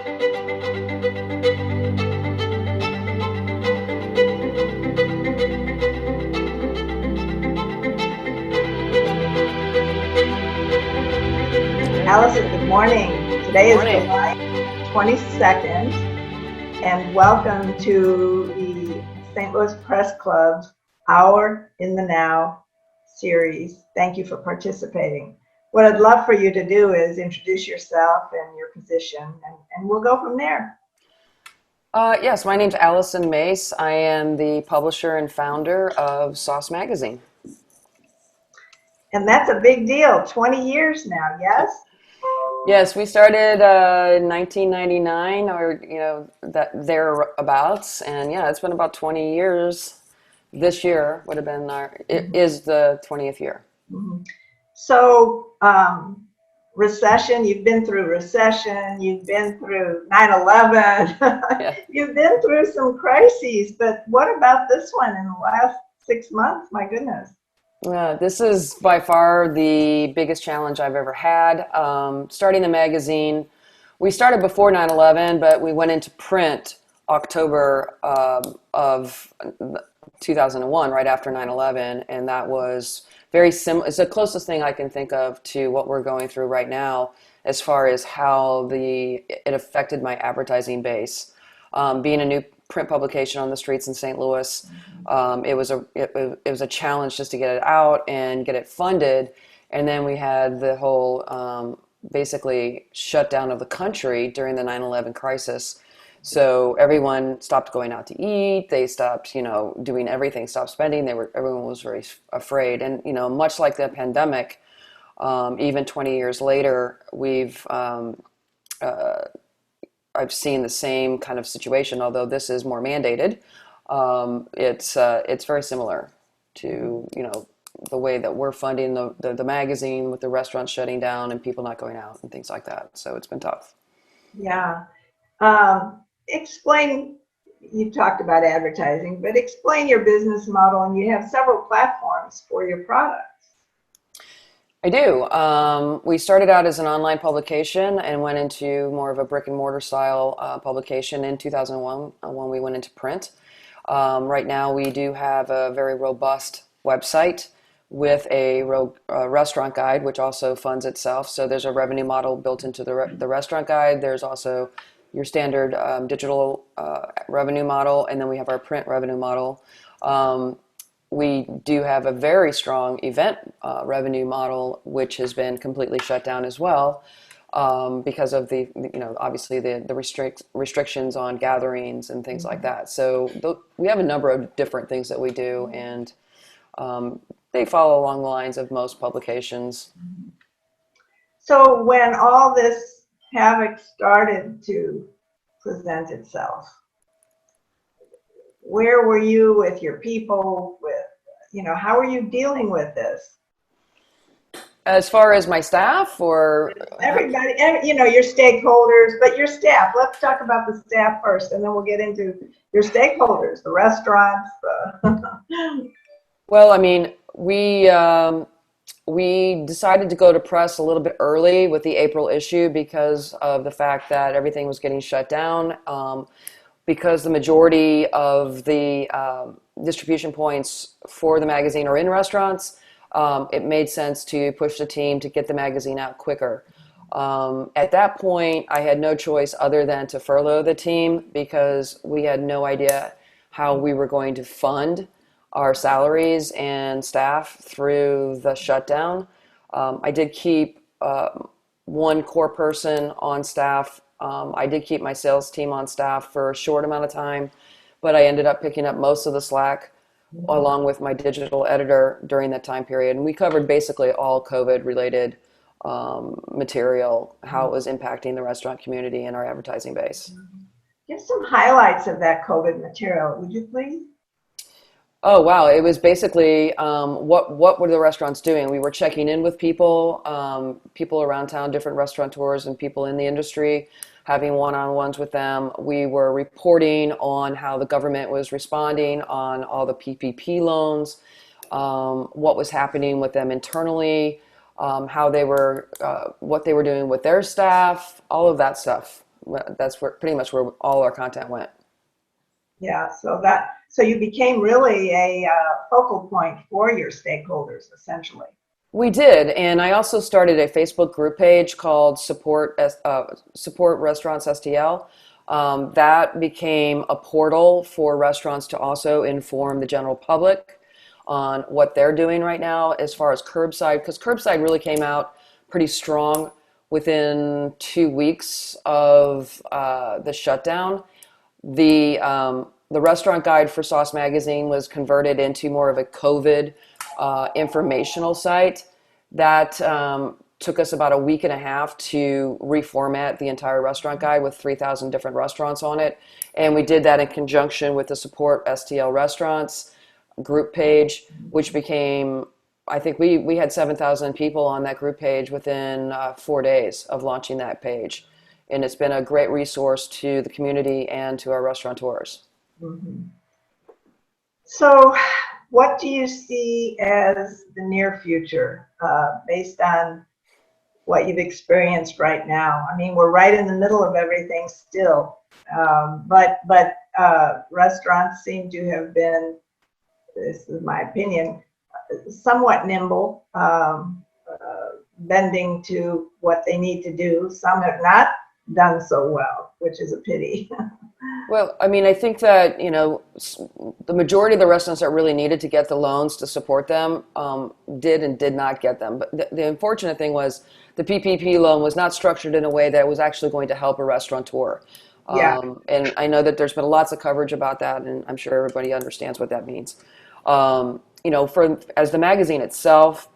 Allyson, good morning. Today Good is morning. July 22nd, and welcome to the St. Louis Press Club's Hour in the Now series. Thank you for participating. What I'd love for you to do is introduce yourself and your position, and we'll go from there. Yes, my name's Allyson Mace. I am the publisher and founder of Sauce Magazine. And that's a big deal. 20 years now, yes? Yes, we started in 1999, or that thereabouts, and yeah, it's been about 20 years. This year would have been it is the 20th year. Mhm. So, recession, you've been through recession, you've been through 9/11, Yeah. you've been through some crises, but what about this one in the last 6 months? My goodness. This is by far the biggest challenge I've ever had. Starting the magazine, we started before 9/11, but we went into print October of 2001, right after 9/11, and that was very similar. It's the closest thing I can think of to what we're going through right now as far as how it affected my advertising base. Being a new print publication on the streets in St. Louis, it was a challenge just to get it out and get it funded. And then we had the whole basically shutdown of the country during the 9/11 crisis. So everyone stopped going out to eat. They stopped, doing everything, stopped spending. Everyone was very afraid. And, much like the pandemic, even 20 years later, I've seen the same kind of situation, although this is more mandated. It's very similar to, the way that we're funding the magazine with the restaurants shutting down and people not going out and things like that. So it's been tough. Yeah. Explain, you talked about advertising, but explain your business model, and you have several platforms for your products. I do. We started out as an online publication and went into more of a brick and mortar style publication in 2001 when we went into print. Right now we do have a very robust website with a restaurant guide, which also funds itself. So there's a revenue model built into the restaurant guide. There's also your standard digital revenue model, and then we have our print revenue model. We do have a very strong event revenue model, which has been completely shut down as well because of obviously the restrictions on gatherings and things like that. So we have a number of different things that we do, and they follow along the lines of most publications. So when all this havoc started to present itself, where were you with your people, how are you dealing with this? As far as my staff, or everybody, your stakeholders, but your staff. Let's talk about the staff first, and then we'll get into your stakeholders, the restaurants. Well, I mean, we decided to go to press a little bit early with the April issue because of the fact that everything was getting shut down. Because the majority of the distribution points for the magazine are in restaurants, it made sense to push the team to get the magazine out quicker. At that point, I had no choice other than to furlough the team because we had no idea how we were going to fund our salaries and staff through the shutdown. I did keep one core person on staff. I did keep my sales team on staff for a short amount of time, but I ended up picking up most of the slack along with my digital editor during that time period. And we covered basically all COVID-related material, how it was impacting the restaurant community and our advertising base. Give some highlights of that COVID material, would you please? Oh, wow. It was basically what were the restaurants doing? We were checking in with people, people around town, different restaurateurs and people in the industry, having one-on-ones with them. We were reporting on how the government was responding on all the PPP loans, what was happening with them internally, how they were, what they were doing with their staff, all of that stuff. that's where pretty much where all our content went. Yeah, so you became really a focal point for your stakeholders, essentially. We did, and I also started a Facebook group page called Support Restaurants STL. That became a portal for restaurants to also inform the general public on what they're doing right now as far as curbside, because curbside really came out pretty strong within 2 weeks of the shutdown. The restaurant guide for Sauce Magazine was converted into more of a COVID informational site that took us about a week and a half to reformat the entire restaurant guide with 3,000 different restaurants on it. And we did that in conjunction with the Support STL Restaurants group page, which became, I think we had 7,000 people on that group page within 4 days of launching that page. And it's been a great resource to the community and to our restaurateurs. Mhm. So, what do you see as the near future based on what you've experienced right now? I mean, we're right in the middle of everything still, but restaurants seem to have been, this is my opinion, somewhat nimble, bending to what they need to do. Some have not done so well, which is a pity. Well, I mean, I think that, the majority of the restaurants that really needed to get the loans to support them did and did not get them. But the unfortunate thing was the PPP loan was not structured in a way that was actually going to help a restaurateur. Yeah. And I know that there's been lots of coverage about that, and I'm sure everybody understands what that means. As the magazine itself,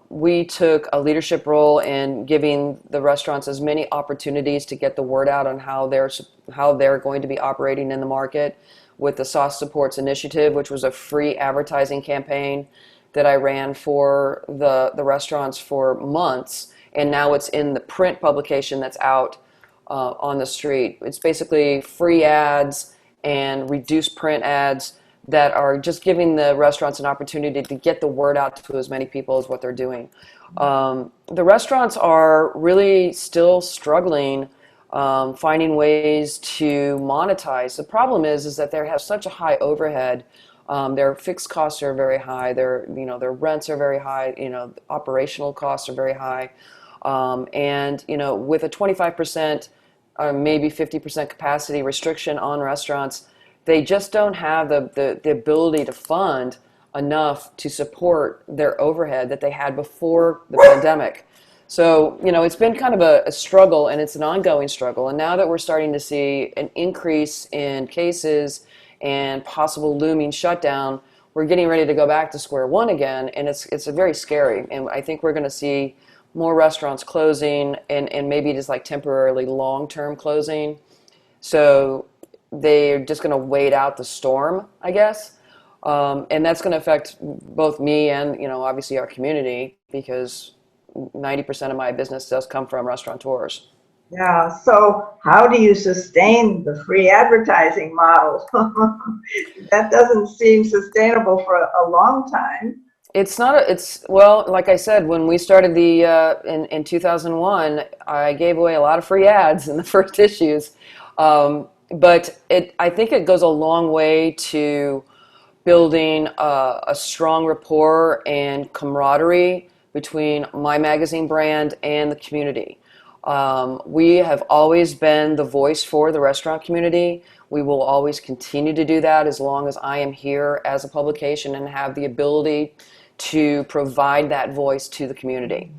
we took a leadership role in giving the restaurants as many opportunities to get the word out on how they're going to be operating in the market with the Sauce Supports Initiative, which was a free advertising campaign that I ran for the restaurants for months, and now it's in the print publication that's out on the street. It's basically free ads and reduced print ads that are just giving the restaurants an opportunity to get the word out to as many people as what they're doing. The restaurants are really still struggling finding ways to monetize. The problem is that they have such a high overhead. Their fixed costs are very high. Their rents are very high. Operational costs are very high. And with a 25% or maybe 50% capacity restriction on restaurants, they just don't have the ability to fund enough to support their overhead that they had before the pandemic. So, it's been kind of a struggle, and it's an ongoing struggle. And now that we're starting to see an increase in cases and possible looming shutdown, we're getting ready to go back to square one again, and it's very scary. And I think we're going to see more restaurants closing and maybe just like temporarily long-term closing. So they're just going to wait out the storm, I guess. And that's going to affect both me and, obviously our community, because 90% of my business does come from restaurateurs. Yeah. So how do you sustain the free advertising model? That doesn't seem sustainable for a long time. Well, like I said, when we started in 2001, I gave away a lot of free ads in the first issues. But I think it goes a long way to building a strong rapport and camaraderie between my magazine brand and the community. We have always been the voice for the restaurant community. We will always continue to do that as long as I am here as a publication and have the ability to provide that voice to the community.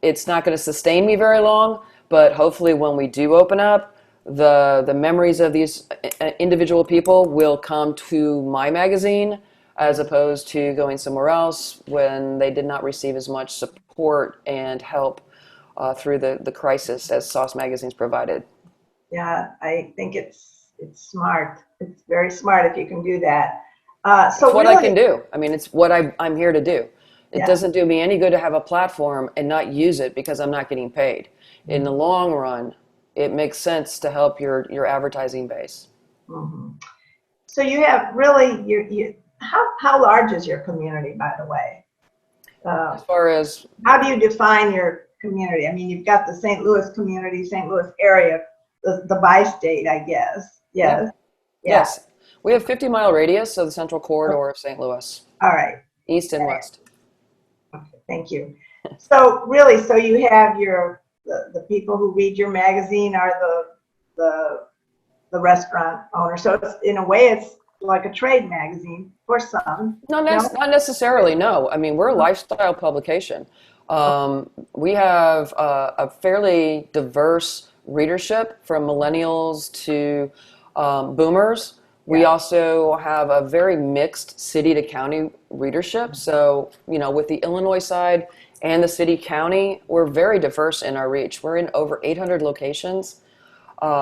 It's not going to sustain me very long, but hopefully when we do open up, the memories of these individual people will come to my magazine as opposed to going somewhere else when they did not receive as much support and help through the crisis as Sauce Magazine's provided. Yeah, I think it's smart. It's very smart if you can do that. It's what I can do. I mean, it's what I'm here to do. It Yeah. doesn't do me any good to have a platform and not use it because I'm not getting paid. In the long run, it makes sense to help your advertising base. Mm-hmm. So you have really how large is your community, by the way? As far as How do you define your community? I mean, you've got the St. Louis community, St. Louis area, the bi-state, I guess. Yeah. Yes. Yeah. Yes. We have 50-mile radius of the central corridor of St. Louis, All right. east and west. Okay. Thank you. So really, so you have the people who read your magazine are the restaurant owner. So it's, in a way, it's like a trade magazine for some. No, No? not necessarily. No, I mean we're a lifestyle publication. We have a fairly diverse readership from millennials to boomers. We Yeah. also have a very mixed city to county readership. So, with the Illinois side and the city county, we're very diverse in our reach. We're in over 800 locations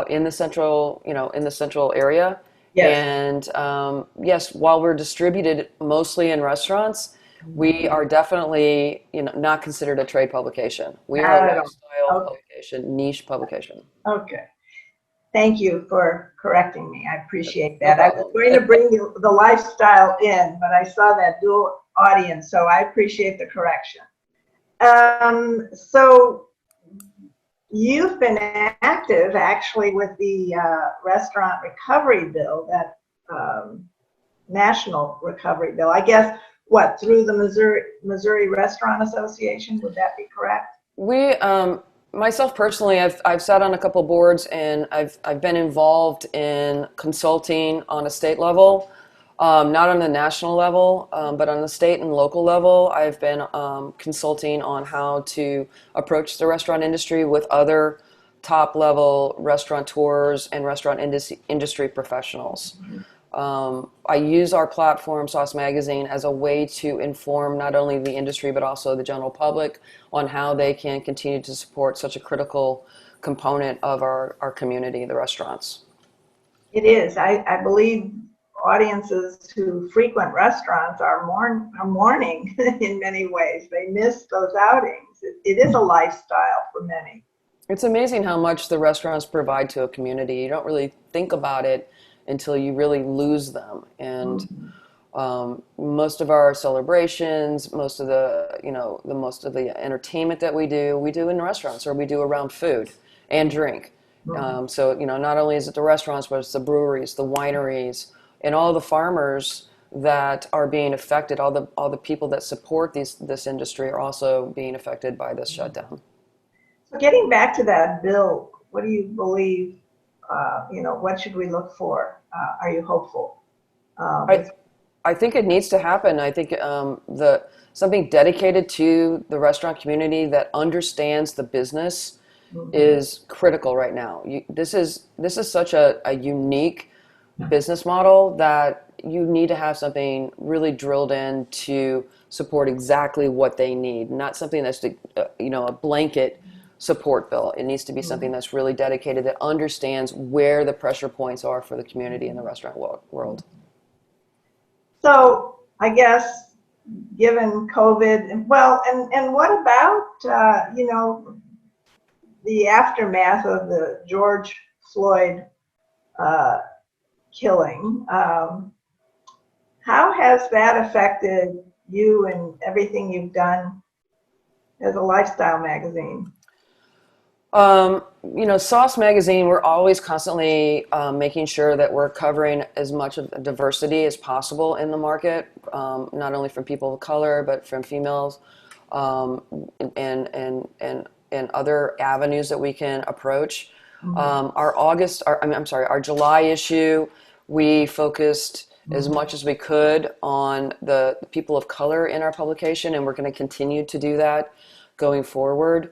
in the central area. Yes. And yes, while we're distributed mostly in restaurants, we are definitely not considered a trade publication. We are Not a at all. lifestyle Okay. publication, niche publication. Okay. Thank you for correcting me. I appreciate No that. I was problem. going to bring the lifestyle in, but I saw that dual audience, so I appreciate the correction. So you've been active actually with the restaurant recovery bill, that national recovery bill. I guess through the Missouri Restaurant Association? Would that be correct? We, myself personally, I've sat on a couple boards and I've been involved in consulting on a state level, not on the national level, but on the state and local level. I've been consulting on how to approach the restaurant industry with other top level restaurateurs and restaurant industry professionals. I use our platform, Sauce Magazine, as a way to inform not only the industry but also the general public on how they can continue to support such a critical component of our community, the restaurants. It is. I believe audiences who frequent restaurants are mourning in many ways. They miss those outings. It is a lifestyle for many. It's amazing how much the restaurants provide to a community. You don't really think about it until you really lose them. And most of our celebrations, most of the entertainment that we do in restaurants, or we do around food and drink. So not only is it the restaurants, but it's the breweries, the wineries, and all the farmers that are being affected. All the people that support this industry are also being affected by this shutdown. So getting back to that bill, what do you believe? What should we look for? Are you hopeful? I think it needs to happen. I think something dedicated to the restaurant community that understands the business is critical right now. This is such a unique business model that you need to have something really drilled in to support exactly what they need, not something that's a blanket support bill. It needs to be something that's really dedicated, that understands where the pressure points are for the community in the restaurant world. So I guess given COVID, and what about the aftermath of the George Floyd killing? How has that affected you and everything you've done as a lifestyle magazine? Sauce Magazine, we're always constantly making sure that we're covering as much of the diversity as possible in the market, not only from people of color, but from females, and other avenues that we can approach. Our July issue, we focused as much as we could on the people of color in our publication, and we're going to continue to do that going forward.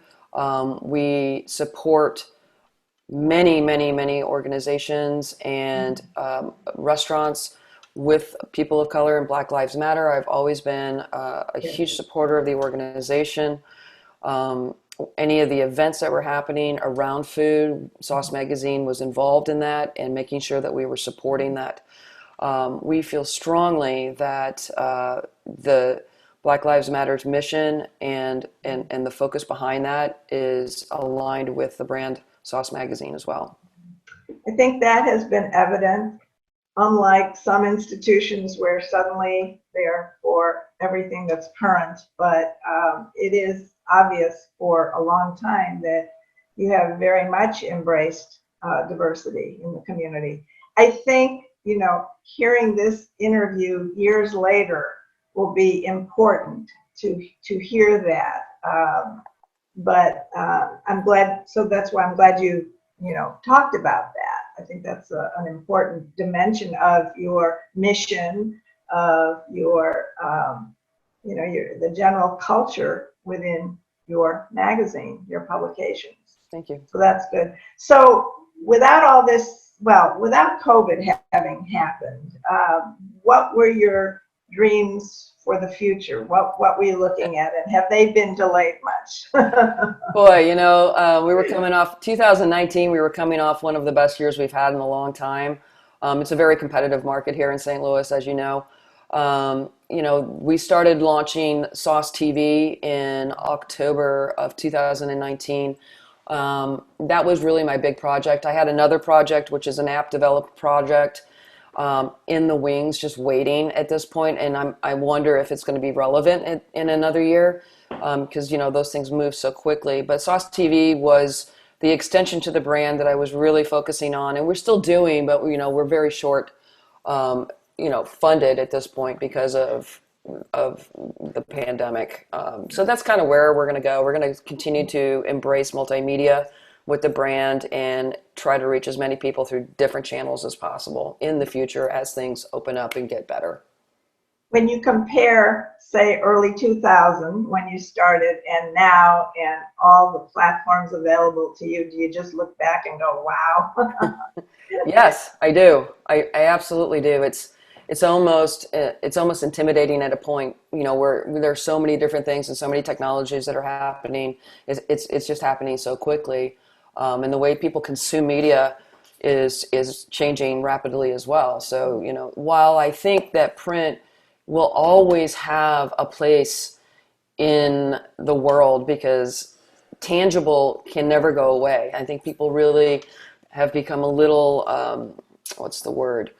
We support many organizations and restaurants with people of color, and Black Lives Matter. I've always been a huge supporter of the organization. Any of the events that were happening around food, Sauce Magazine was involved in that and making sure that we were supporting that. We feel strongly that the Black Lives Matter's mission and the focus behind that is aligned with the brand Sauce Magazine as well. I think that has been evident, unlike some institutions where suddenly they're for everything that's current, but it is obvious for a long time that you have very much embraced diversity in the community. I think, hearing this interview years later will be important to hear that. But I'm glad, so that's why I'm glad you talked about that. I think that's an important dimension of your mission, of the general culture within your magazine, your publications. Thank you. So that's good. So without all this, well, without COVID having happened, what were your dreams for the future? What were you looking at, and have they been delayed much? Boy, we were coming off 2019. We were coming off one of the best years we've had in a long time. It's a very competitive market here in St. Louis, as you know. We started launching Sauce TV in October of 2019. That was really my big project. I had another project, which is an app developed project, in the wings, just waiting at this point, and I wonder if it's going to be relevant in another year, because those things move so quickly. But Sauce TV was the extension to the brand that I was really focusing on, and we're still doing, but we're very short, funded at this point because of the pandemic. So that's kind of where we're going to go. We're going to continue to embrace multimedia with the brand and try to reach as many people through different channels as possible in the future as things open up and get better. When you compare, say, early 2000, when you started, and now, and all the platforms available to you, do you just look back and go, wow? Yes, I do. I absolutely do. It's almost intimidating at a point, where there's so many different things and so many technologies that are happening. It's just happening so quickly. And the way people consume media is changing rapidly as well. So, while I think that print will always have a place in the world because tangible can never go away. I think people really have become a little, what's the word?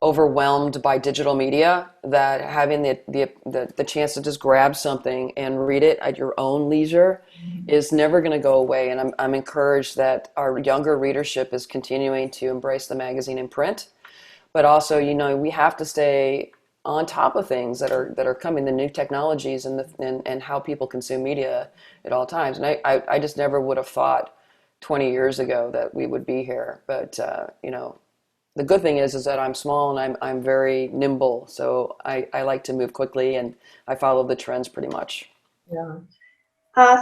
Overwhelmed by digital media, that having the chance to just grab something and read it at your own leisure is never going to go away. And I'm encouraged that our younger readership is continuing to embrace the magazine in print, but also we have to stay on top of things that are coming, the new technologies and how people consume media at all times. And I just never would have thought 20 years ago that we would be here, but the good thing is that I'm small and I'm very nimble, so I like to move quickly and I follow the trends pretty much. Yeah.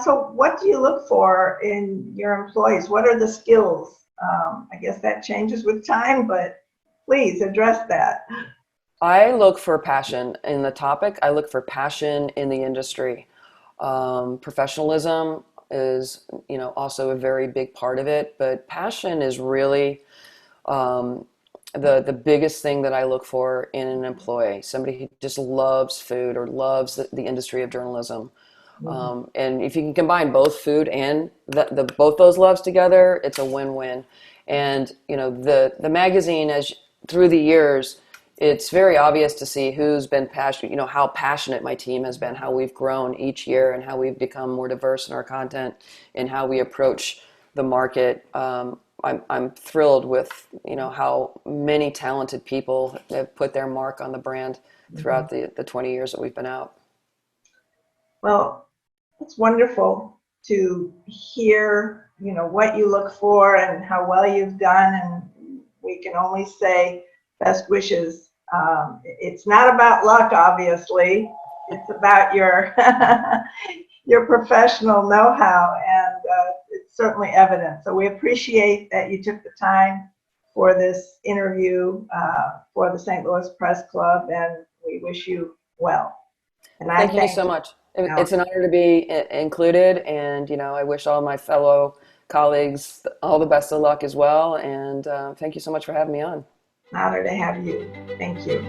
So what do you look for in your employees? What are the skills? I guess that changes with time, but please address that. I look for passion in the topic. I look for passion in the industry. Professionalism is, also a very big part of it, but passion is really the biggest thing that I look for in an employee, somebody who just loves food or loves the industry of journalism. And if you can combine both food and both those loves together, it's a win-win. And the magazine, as through the years, it's very obvious to see who's been passionate, how passionate my team has been, how we've grown each year and how we've become more diverse in our content and how we approach the market. I'm thrilled with how many talented people have put their mark on the brand throughout the 20 years that we've been out. Well, it's wonderful to hear what you look for and how well you've done, and we can only say best wishes. It's not about luck, obviously. It's about your your professional know-how, and it's certainly evident. So we appreciate that you took the time for this interview for the St. Louis Press Club, and we wish you well. And thank you so much. It's an honor to be included, and I wish all my fellow colleagues all the best of luck as well. And thank you so much for having me on. Honor to have you. Thank you.